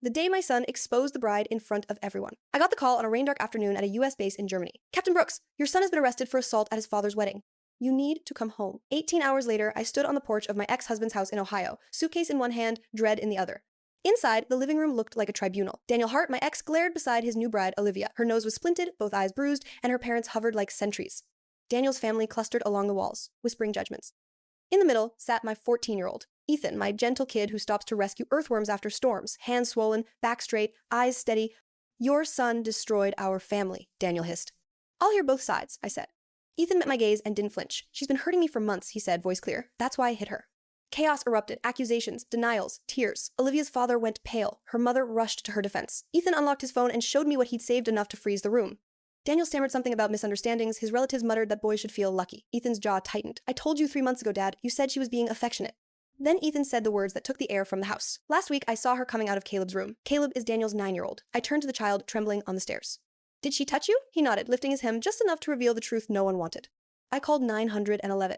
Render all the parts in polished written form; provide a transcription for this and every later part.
The day my son exposed the bride in front of everyone. I got the call on a rain-dark afternoon at a US base in Germany. Captain Brooks, your son has been arrested for assault at his father's wedding. You need to come home. 18 hours later, I stood on the porch of my ex-husband's house in Ohio, suitcase in one hand, dread in the other. Inside, the living room looked like a tribunal. Daniel Hart, my ex, glared beside his new bride, Olivia. Her nose was splinted, both eyes bruised, and her parents hovered like sentries. Daniel's family clustered along the walls, whispering judgments. In the middle sat my 14-year-old, Ethan, my gentle kid who stops to rescue earthworms after storms, hands swollen, back straight, eyes steady. Your son destroyed our family, Daniel hissed. I'll hear both sides, I said. Ethan met my gaze and didn't flinch. She's been hurting me for months, he said, voice clear. That's why I hit her. Chaos erupted, accusations, denials, tears. Olivia's father went pale. Her mother rushed to her defense. Ethan unlocked his phone and showed me what he'd saved enough to freeze the room. Daniel stammered something about misunderstandings. His relatives muttered that boys should feel lucky. Ethan's jaw tightened. I told you 3 months ago, Dad. You said she was being affectionate. Then Ethan said the words that took the air from the house. Last week, I saw her coming out of Caleb's room. Caleb is Daniel's 9-year-old. I turned to the child, trembling on the stairs. Did she touch you? He nodded, lifting his hem just enough to reveal the truth no one wanted. I called 911.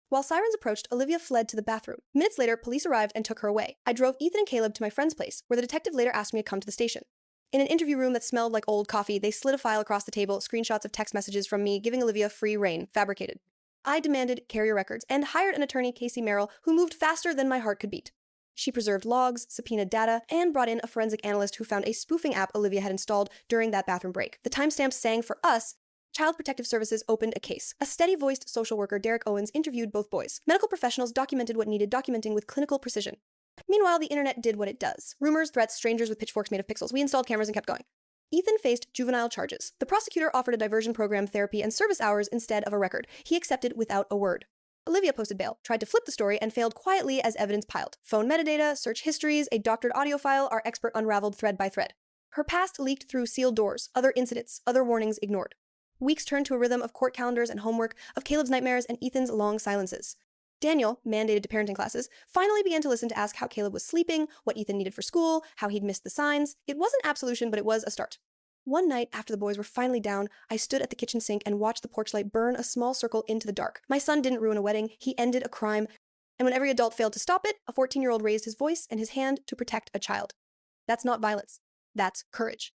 While sirens approached, Olivia fled to the bathroom. Minutes later, police arrived and took her away. I drove Ethan and Caleb to my friend's place, where the detective later asked me to come to the station. In an interview room that smelled like old coffee, they slid a file across the table, screenshots of text messages from me giving Olivia free rein, fabricated. I demanded carrier records and hired an attorney, Casey Merrill, who moved faster than my heart could beat. She preserved logs, subpoenaed data, and brought in a forensic analyst who found a spoofing app Olivia had installed during that bathroom break. The timestamps sang for us. Child Protective Services opened a case. A steady-voiced social worker, Derek Owens, interviewed both boys. Medical professionals documented what needed documenting with clinical precision. Meanwhile, the internet did what it does. Rumors, threats, strangers with pitchforks made of pixels. We installed cameras and kept going. Ethan faced juvenile charges. The prosecutor offered a diversion program, therapy, and service hours instead of a record. He accepted without a word. Olivia posted bail, tried to flip the story, and failed quietly as evidence piled. Phone metadata, search histories, a doctored audio file, our expert unraveled thread by thread. Her past leaked through sealed doors, other incidents, other warnings ignored. Weeks turned to a rhythm of court calendars and homework, of Caleb's nightmares and Ethan's long silences. Daniel, mandated to parenting classes, finally began to listen to ask how Caleb was sleeping, what Ethan needed for school, how he'd missed the signs. It wasn't absolution, but it was a start. One night, after the boys were finally down, I stood at the kitchen sink and watched the porch light burn a small circle into the dark. My son didn't ruin a wedding, he ended a crime, and when every adult failed to stop it, a 14-year-old raised his voice and his hand to protect a child. That's not violence. That's courage.